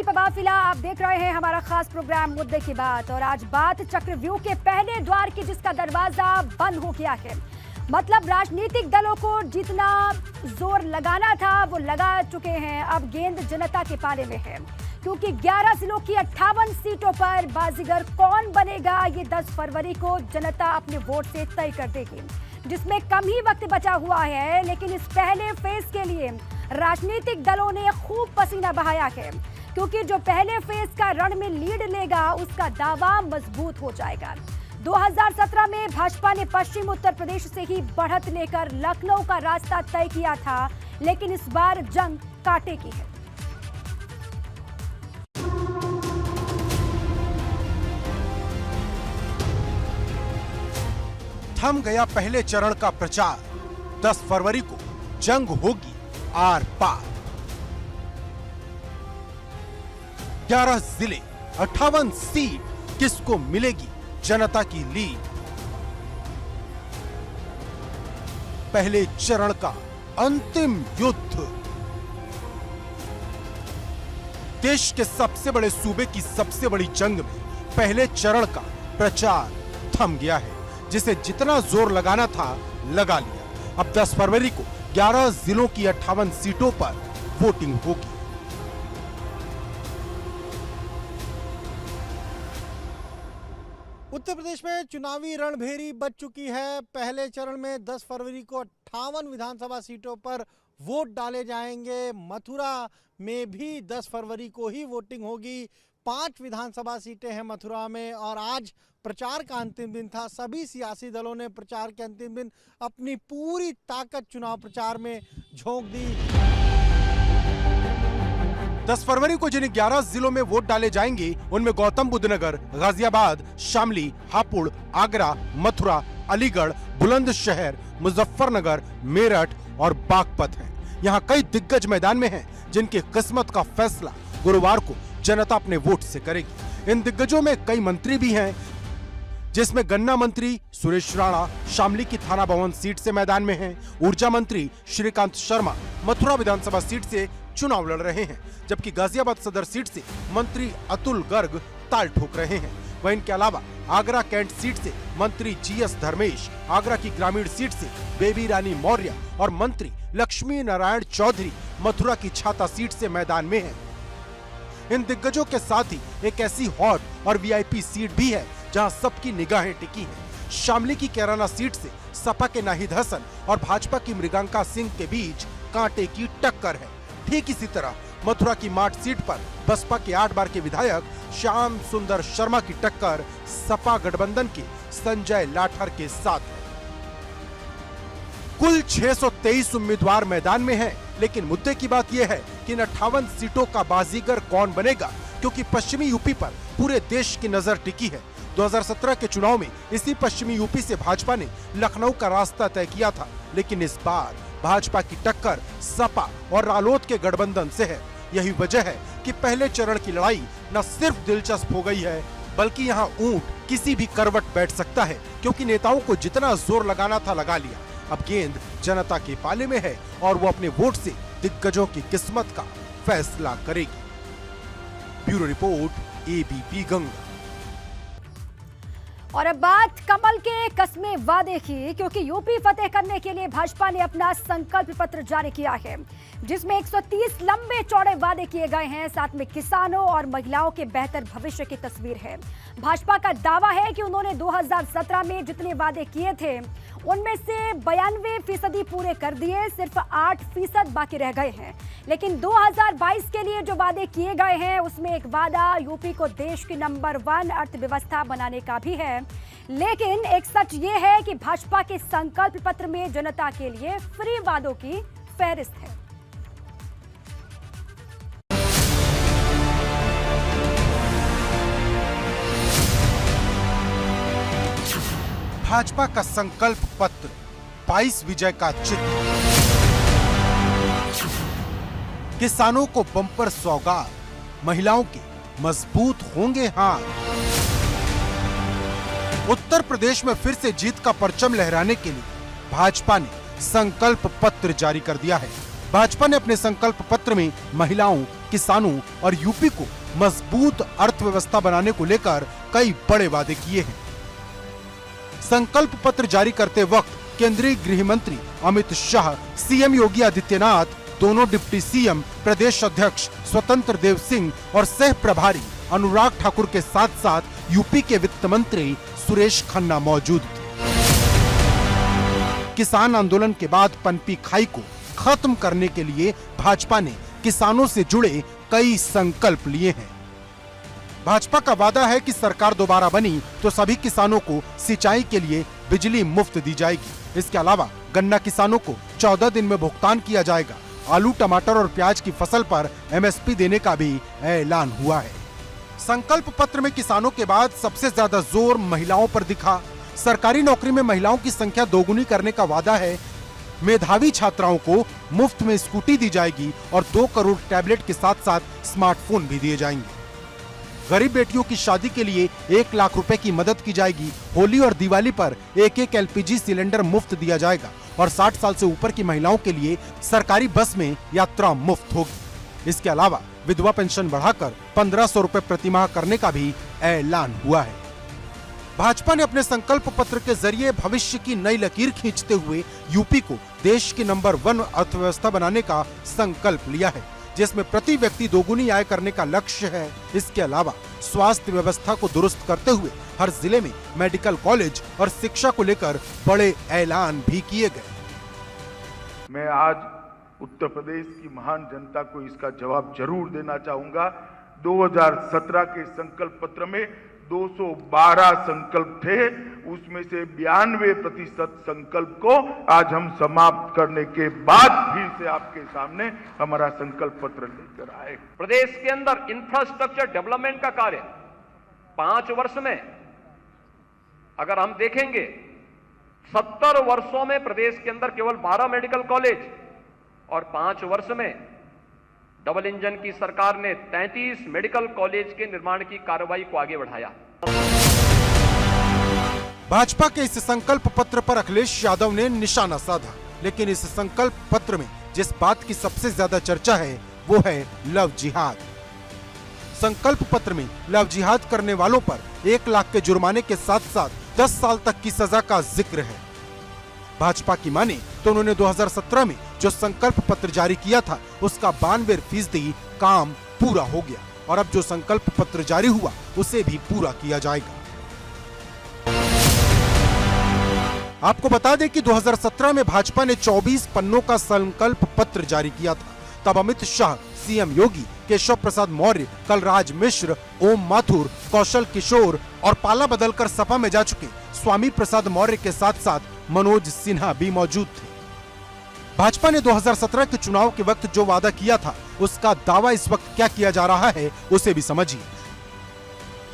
बड़ी पबाफिला आप देख रहे हैं हमारा खास प्रोग्राम मुद्दे की बात। और आज बात चक्रव्यूह के पहले द्वार की, जिसका दरवाजा बंद हो गया है। मतलब राजनीतिक दलों को जितना जोर लगाना था वो लगा चुके हैं। अब गेंद जनता के पाले में है, क्योंकि 11 जिलों की 58 सीटों पर बाजीगर कौन बनेगा ये 10 फरवरी को जनता अपने वोट से तय कर देगी, जिसमें कम ही वक्त बचा हुआ है। लेकिन इस पहले फेज के लिए राजनीतिक दलों ने खूब पसीना बहाया है, क्योंकि जो पहले फेज का रण में लीड लेगा उसका दावा मजबूत हो जाएगा। 2017 में भाजपा ने पश्चिम उत्तर प्रदेश से ही बढ़त लेकर लखनऊ का रास्ता तय किया था, लेकिन इस बार जंग कांटे की है। थम गया पहले चरण का प्रचार। 10 फरवरी को जंग होगी आर पार। 11 जिले 58 सीट, किसको मिलेगी जनता की लीड। पहले चरण का अंतिम युद्ध। देश के सबसे बड़े सूबे की सबसे बड़ी जंग में पहले चरण का प्रचार थम गया है। जिसे जितना जोर लगाना था लगा लिया। अब 10 फरवरी को 11 जिलों की 58 सीटों पर वोटिंग होगी। उत्तर प्रदेश में चुनावी रणभेरी बज चुकी है। पहले चरण में 10 फरवरी को 58 विधानसभा सीटों पर वोट डाले जाएंगे। मथुरा में भी 10 फरवरी को ही वोटिंग होगी। 5 विधानसभा सीटें हैं मथुरा में। और आज प्रचार का अंतिम दिन था। सभी सियासी दलों ने प्रचार के अंतिम दिन अपनी पूरी ताकत चुनाव प्रचार में झोंक दी। 10 फरवरी को जिन 11 जिलों में वोट डाले जाएंगे उनमें गौतम बुद्ध नगर, गाजियाबाद, शामली, हापुड़, आगरा, मथुरा, अलीगढ़, बुलंदशहर, मुजफ्फरनगर, मेरठ और बागपत हैं। यहाँ कई दिग्गज मैदान में हैं, जिनकी किस्मत का फैसला गुरुवार को जनता अपने वोट से करेगी। इन दिग्गजों में कई मंत्री भी हैं, जिसमें गन्ना मंत्री सुरेश राणा शामली की थाना भवन सीट से मैदान में हैं। ऊर्जा मंत्री श्रीकांत शर्मा मथुरा विधानसभा सीट से चुनाव लड़ रहे हैं, जबकि गाजियाबाद सदर सीट से मंत्री अतुल गर्ग ताल ठोक रहे हैं। वहीं इनके अलावा आगरा कैंट सीट से मंत्री जीएस धर्मेश, आगरा की ग्रामीण सीट से बेबी रानी मौर्य और मंत्री लक्ष्मी नारायण चौधरी मथुरा की छाता सीट से मैदान में हैं। इन दिग्गजों के साथ ही एक ऐसी हॉट और वीआईपी सीट भी है जहां सबकी निगाहें टिकी हैं। शामली की कैराना सीट से सपा के नाहिद हसन और भाजपा की मृगांका सिंह के बीच कांटे की टक्कर है। ठीक इसी तरह मथुरा की माठ सीट पर बसपा के 8 बार के विधायक श्याम सुंदर शर्मा की टक्कर सपा गठबंधन के संजय लाठर के साथ है। कुल 623 उम्मीदवार मैदान में हैं, लेकिन मुद्दे की बात यह है कि इन 58 सीटों का बाजीगर कौन बनेगा, क्योंकि पश्चिमी यूपी पर पूरे देश की नजर टिकी है। 2017 के चुनाव में इसी पश्चिमी यूपी से भाजपा ने लखनऊ का रास्ता तय किया था, लेकिन इस बार भाजपा की टक्कर सपा और रालोद के गठबंधन से है। यही वजह है कि पहले चरण की लड़ाई न सिर्फ दिलचस्प हो गई है, बल्कि यहाँ ऊंट किसी भी करवट बैठ सकता है, क्योंकि नेताओं को जितना जोर लगाना था लगा लिया। अब गेंद जनता के पाले में है और वो अपने वोट से दिग्गजों की किस्मत का फैसला करेगी। Bureau report, ABP Ganga. और अब बात कमल के कस्मे वादे की, क्योंकि यूपी फतेह करने के लिए भाजपा ने अपना संकल्प पत्र जारी किया है, जिसमें 130 लंबे चौड़े वादे किए गए हैं। साथ में किसानों और महिलाओं के बेहतर भविष्य की तस्वीर है। भाजपा का दावा है कि उन्होंने 2017 में जितने वादे किए थे उनमें से 92% पूरे कर दिए, सिर्फ 8% बाकी रह गए हैं। लेकिन 2022 के लिए जो वादे किए गए हैं उसमें एक वादा यूपी को देश की नंबर 1 अर्थव्यवस्था बनाने का भी है। लेकिन एक सच ये है कि भाजपा के संकल्प पत्र में जनता के लिए फ्री वादों की फहरिस्त है। भाजपा का संकल्प पत्र 22 विजय का चित्र। किसानों को बम्पर सौगात, महिलाओं के मजबूत होंगे हाथ। उत्तर प्रदेश में फिर से जीत का परचम लहराने के लिए भाजपा ने संकल्प पत्र जारी कर दिया है। भाजपा ने अपने संकल्प पत्र में महिलाओं, किसानों और यूपी को मजबूत अर्थव्यवस्था बनाने को लेकर कई बड़े वादे किए हैं। संकल्प पत्र जारी करते वक्त केंद्रीय गृह मंत्री अमित शाह, सीएम योगी आदित्यनाथ, दोनों डिप्टी सीएम, प्रदेश अध्यक्ष स्वतंत्र देव सिंह और सह प्रभारी अनुराग ठाकुर के साथ साथ यूपी के वित्त मंत्री सुरेश खन्ना मौजूद थे। किसान आंदोलन के बाद पनपी खाई को खत्म करने के लिए भाजपा ने किसानों से जुड़े कई संकल्प लिए हैं। भाजपा का वादा है कि सरकार दोबारा बनी तो सभी किसानों को सिंचाई के लिए बिजली मुफ्त दी जाएगी। इसके अलावा गन्ना किसानों को 14 दिन में भुगतान किया जाएगा। आलू, टमाटर और प्याज की फसल पर एमएसपी देने का भी ऐलान हुआ है। संकल्प पत्र में किसानों के बाद सबसे ज्यादा जोर महिलाओं पर दिखा। सरकारी नौकरी में महिलाओं की संख्या दोगुनी करने का वादा है। मेधावी छात्राओं को मुफ्त में स्कूटी दी जाएगी और 2 करोड़ टैबलेट के साथ साथ स्मार्टफोन भी दिए जाएंगे। गरीब बेटियों की शादी के लिए 1 लाख रुपए की मदद की जाएगी। होली और दिवाली पर एक एलपीजी सिलेंडर मुफ्त दिया जाएगा और 60 साल से ऊपर की महिलाओं के लिए सरकारी बस में यात्रा मुफ्त होगी। इसके अलावा विधवा पेंशन बढ़ाकर 1500 रुपए प्रति माह करने का भी ऐलान हुआ है। भाजपा ने अपने संकल्प पत्र के जरिए भविष्य की नई लकीर खींचते हुए यूपी को देश की नंबर 1 अर्थव्यवस्था बनाने का संकल्प लिया है, जिसमें प्रति व्यक्ति दोगुनी आय करने का लक्ष्य है। इसके अलावा स्वास्थ्य व्यवस्था को दुरुस्त करते हुए हर जिले में मेडिकल कॉलेज और शिक्षा को लेकर बड़े ऐलान भी किए गए। मैं आज उत्तर प्रदेश की महान जनता को इसका जवाब जरूर देना चाहूंगा। 2017 के संकल्प पत्र में 212 संकल्प थे, उसमें से 92% संकल्प को आज हम समाप्त करने के बाद फिर से आपके सामने हमारा संकल्प पत्र लेकर आए। प्रदेश के अंदर इंफ्रास्ट्रक्चर डेवलपमेंट का कार्य 5 वर्ष में अगर हम देखेंगे, 70 वर्षों में प्रदेश के अंदर केवल 12 मेडिकल कॉलेज और 5 वर्ष में डबल इंजन की सरकार ने 33 मेडिकल कॉलेज के निर्माण की कार्रवाई को आगे बढ़ाया। भाजपा के इस संकल्प पत्र पर अखिलेश यादव ने निशाना साधा, लेकिन इस संकल्प पत्र में जिस बात की सबसे ज्यादा चर्चा है वो है लव जिहाद। संकल्प पत्र में लव जिहाद करने वालों पर 1 लाख के जुर्माने के साथ साथ 10 साल तक की सजा का जिक्र है। भाजपा की माने तो उन्होंने 2017 में जो संकल्प पत्र जारी किया था उसका 92% काम पूरा हो गया और अब जो संकल्प पत्र जारी हुआ उसे भी पूरा किया जाएगा। आपको बता दें कि 2017 में भाजपा ने 24 पन्नों का संकल्प पत्र जारी किया था। तब अमित शाह, सीएम योगी, केशव प्रसाद मौर्य, कलराज मिश्र, ओम माथुर, कौशल किशोर और पाला बदलकर सपा में जा चुके स्वामी प्रसाद मौर्य के साथ साथ मनोज सिन्हा भी मौजूद थे। भाजपा ने 2017 के चुनाव के वक्त जो वादा किया था उसका दावा इस वक्त क्या किया जा रहा है उसे भी समझिए।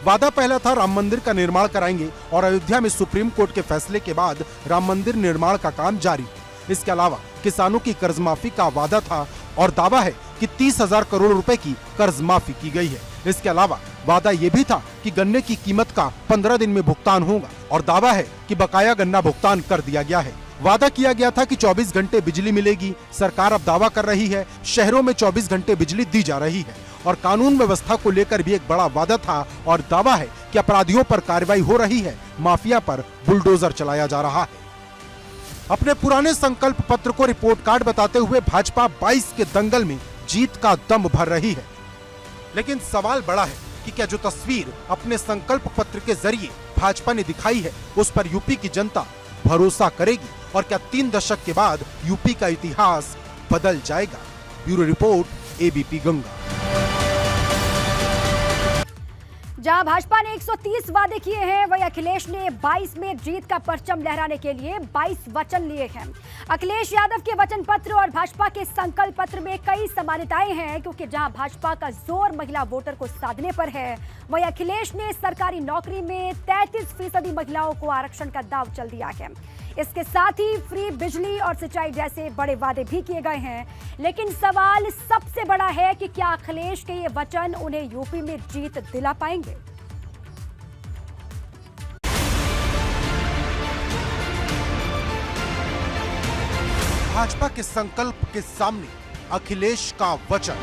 वादा पहला था राम मंदिर का निर्माण कराएंगे और अयोध्या में सुप्रीम कोर्ट के फैसले के बाद राम मंदिर निर्माण का काम जारी। इसके अलावा किसानों की कर्ज माफी का वादा था और दावा है कि 30,000 करोड़ रुपए की कर्ज माफी की गई है। इसके अलावा वादा ये भी था कि गन्ने की कीमत का 15 दिन में भुगतान होगा और दावा है कि बकाया गन्ना भुगतान कर दिया गया है। वादा किया गया था कि 24 घंटे बिजली मिलेगी। सरकार अब दावा कर रही है शहरों में 24 घंटे बिजली दी जा रही है और कानून व्यवस्था को लेकर भी एक बड़ा वादा था और दावा है कि अपराधियों पर कार्रवाई हो रही है, माफिया पर बुलडोजर चलाया जा रहा है। अपने पुराने संकल्प पत्र को रिपोर्ट कार्ड बताते हुए भाजपा 22 के दंगल में जीत का दम भर रही है। लेकिन सवाल बड़ा है कि क्या जो तस्वीर अपने संकल्प पत्र के जरिए भाजपा ने दिखाई है उस पर यूपी की जनता भरोसा करेगी और क्या 3 दशक के बाद यूपी का इतिहास बदल जाएगा। Bureau report, ABP Ganga. जहां भाजपा ने 130 वादे किए हैं, वहीं अखिलेश ने 22 में जीत का परचम लहराने के लिए 22 वचन लिए हैं। अखिलेश यादव के वचन पत्र और भाजपा के संकल्प पत्र में कई समानताएं हैं, क्योंकि जहां भाजपा का जोर महिला वोटर को साधने पर है, वहीं अखिलेश ने सरकारी नौकरी में 33% महिलाओं को आरक्षण का दाव चल दिया है। इसके साथ ही फ्री बिजली और सिंचाई जैसे बड़े वादे भी किए गए हैं। लेकिन सवाल सबसे बड़ा है कि क्या अखिलेश के ये वचन उन्हें यूपी में जीत दिला पाएंगे। भाजपा के संकल्प के सामने अखिलेश का वचन।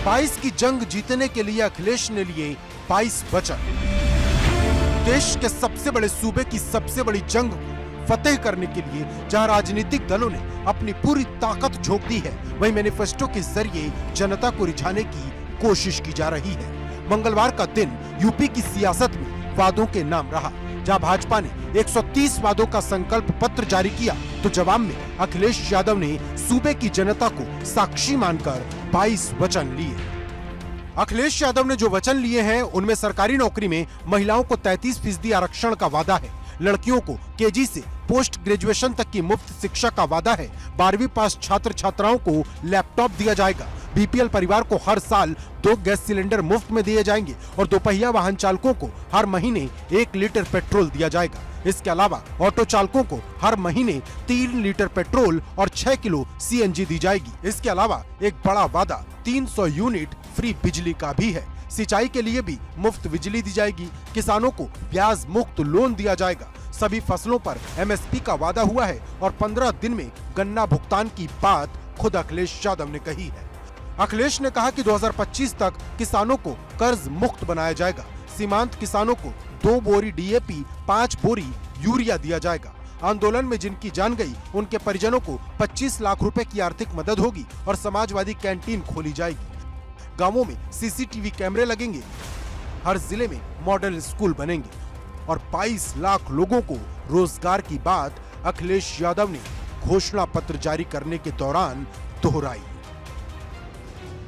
22 की जंग जीतने के लिए अखिलेश ने लिए 22 वचन। देश के सबसे बड़े सूबे की सबसे बड़ी जंग फतेह करने के लिए जहां राजनीतिक दलों ने अपनी पूरी ताकत झोंक दी है, वहीं मैनिफेस्टो के जरिए जनता को रिझाने की कोशिश की जा रही है। मंगलवार का दिन यूपी की सियासत में वादों के नाम रहा, जहां भाजपा ने 130 वादों का संकल्प पत्र जारी किया, तो जवाब में अखिलेश यादव ने सूबे की जनता को साक्षी मानकर 22 वचन लिए। अखिलेश यादव ने जो वचन लिए हैं उनमें सरकारी नौकरी में महिलाओं को 33% आरक्षण का वादा है, लड़कियों को केजी से पोस्ट ग्रेजुएशन तक की मुफ्त शिक्षा का वादा है, 12वीं पास छात्र छात्राओं को लैपटॉप दिया जाएगा, बीपीएल परिवार को हर साल 2 गैस सिलेंडर मुफ्त में दिए जाएंगे और दोपहिया वाहन चालकों को हर महीने 1 लीटर पेट्रोल दिया जाएगा। इसके अलावा ऑटो चालकों को हर महीने 3 लीटर पेट्रोल और 6 किलो सीएनजी दी जाएगी। इसके अलावा एक बड़ा वादा 300 यूनिट फ्री बिजली का भी है। सिंचाई के लिए भी मुफ्त बिजली दी जाएगी, किसानों को ब्याज मुक्त लोन दिया जाएगा, सभी फसलों पर एमएसपी का वादा हुआ है और 15 दिन में गन्ना भुगतान की बात खुद अखिलेश यादव ने कही है। अखिलेश ने कहा कि 2025 तक किसानों को कर्ज मुक्त बनाया जाएगा, सीमांत किसानों को 2 बोरी डीएपी 5 बोरी यूरिया दिया जाएगा। आंदोलन में जिनकी जान गई उनके परिजनों को 25 लाख रुपए की आर्थिक मदद होगी और समाजवादी कैंटीन खोली जाएगी। गांवों में सीसीटीवी कैमरे लगेंगे, हर जिले में मॉडल स्कूल बनेंगे और 22 लाख लोगों को रोजगार की बात अखिलेश यादव ने घोषणा पत्र जारी करने के दौरान दोहराई।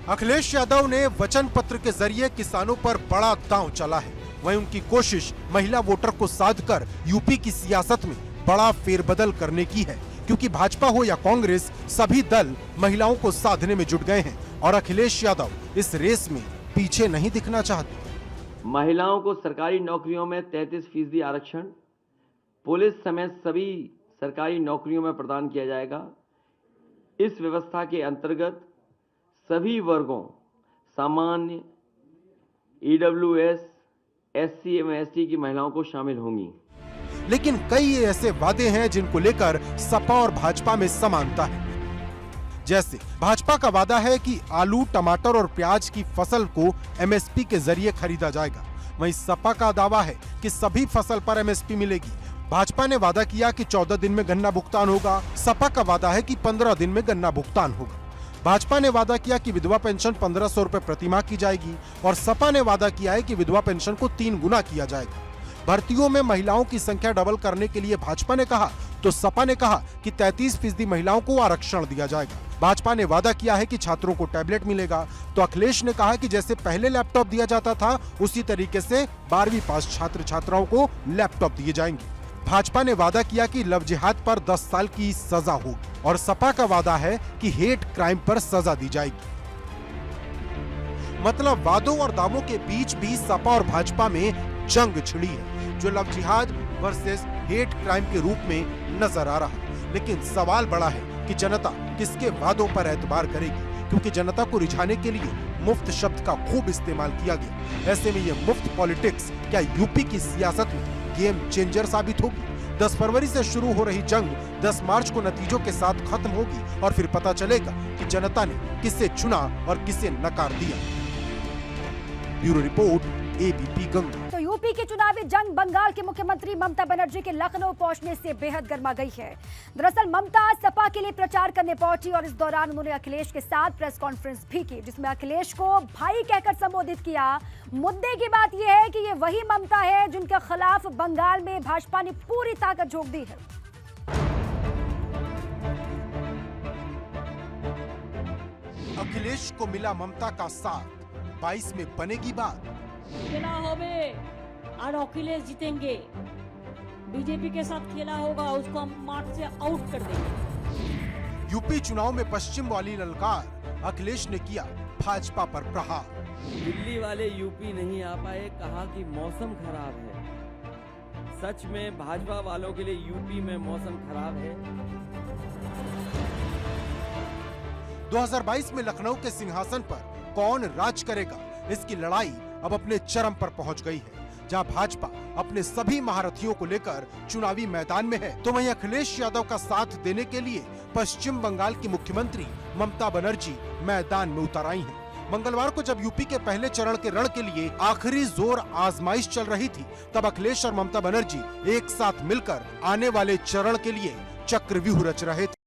अखिलेश यादव ने वचन पत्र के जरिए किसानों पर बड़ा दांव चला है, वहीं उनकी कोशिश महिला वोटर को साधकर यूपी की सियासत में बड़ा फेरबदल करने की है, क्योंकि भाजपा हो या कांग्रेस सभी दल महिलाओं को साधने में जुट गए हैं और अखिलेश यादव इस रेस में पीछे नहीं दिखना चाहते। महिलाओं को सरकारी नौकरियों में 33% आरक्षण पुलिस समेत सभी सरकारी नौकरियों में प्रदान किया जाएगा। इस व्यवस्था के अंतर्गत सभी वर्गों सामान्य, ईडब्ल्यूएस, एससी एवं एसटी की महिलाओं को शामिल होंगी। लेकिन कई ऐसे वादे हैं जिनको लेकर सपा और भाजपा में समानता है। जैसे भाजपा का वादा है कि आलू, टमाटर और प्याज की फसल को एमएसपी के जरिए खरीदा जाएगा, वहीं सपा का दावा है कि सभी फसल पर एमएसपी मिलेगी। भाजपा ने वादा किया कि 14 दिन में गन्ना भुगतान होगा, सपा का वादा है कि 15 दिन में गन्ना भुगतान होगा। भाजपा ने वादा किया कि विधवा पेंशन 1500 रुपए प्रति माह की जाएगी और सपा ने वादा किया है कि विधवा पेंशन को 3 गुना किया जाएगा। भर्तियों में महिलाओं की संख्या डबल करने के लिए भाजपा ने कहा तो सपा ने कहा कि 33% महिलाओं को आरक्षण दिया जाएगा। भाजपा ने वादा किया है कि छात्रों को टैबलेट मिलेगा, तो अखिलेश ने कहा कि जैसे पहले लैपटॉप दिया जाता था उसी तरीके से 12वीं पास छात्र छात्राओं को लैपटॉप दिए जाएंगे। भाजपा ने वादा किया कि लव जिहाद पर 10 साल की सजा होगी और सपा का वादा है कि हेट क्राइम पर सजा दी जाएगी। मतलब वादों और दावों के बीच भी सपा और भाजपा में जंग छिड़ी है, जो लव जिहाद वर्सेस हेट क्राइम के रूप में नजर आ रहा है। लेकिन सवाल बड़ा है कि जनता किसके वादों पर एतबार करेगी, क्योंकि जनता को रिझाने के लिए मुफ्त शब्द का खूब इस्तेमाल किया गया। ऐसे में ये मुफ्त पॉलिटिक्स क्या यूपी की सियासत में गेम चेंजर साबित होगी? 10 फरवरी से शुरू हो रही जंग 10 मार्च को नतीजों के साथ खत्म होगी और फिर पता चलेगा कि जनता ने किसे चुना और किसे नकार दिया। Bureau report, ABP Ganga. तो यूपी की चुनावी जंग बंगाल की मुख्यमंत्री ममता बनर्जी के लखनऊ पहुंचने से बेहद गर्मा गई है। दरअसल ममता सपा के लिए प्रचार करने पहुंची और इस दौरान उन्होंने अखिलेश के साथ प्रेस कॉन्फ्रेंस भी की, जिसमें अखिलेश को भाई कहकर संबोधित किया। मुद्दे की बात यह है कि ये वही ममता है जिनके खिलाफ बंगाल में भाजपा ने पूरी ताकत झोंक दी है। अखिलेश को मिला ममता का साथ, 22 में बनेगी बात। खेला होवे और अखिलेश जीतेंगे, बीजेपी के साथ खेला होगा, उसको हम मार्च से आउट कर देंगे। यूपी चुनाव में पश्चिम वाली ललकार, अखिलेश ने किया भाजपा पर प्रहार। दिल्ली वाले यूपी नहीं आ पाए, कहा कि मौसम खराब है। सच में भाजपा वालों के लिए यूपी में मौसम खराब है। 2022 में लखनऊ के सिंहासन पर कौन राज करेगा, इसकी लड़ाई अब अपने चरम पर पहुंच गई है, जहां भाजपा अपने सभी महारथियों को लेकर चुनावी मैदान में है, तो वहीं अखिलेश यादव का साथ देने के लिए पश्चिम बंगाल की मुख्यमंत्री ममता बनर्जी मैदान में उतर आई हैं। मंगलवार को जब यूपी के पहले चरण के रण के लिए आखिरी जोर आजमाइश चल रही थी, तब अखिलेश और ममता बनर्जी एक साथ मिलकर आने वाले चरण के लिए चक्रव्यूह रच रहे थे।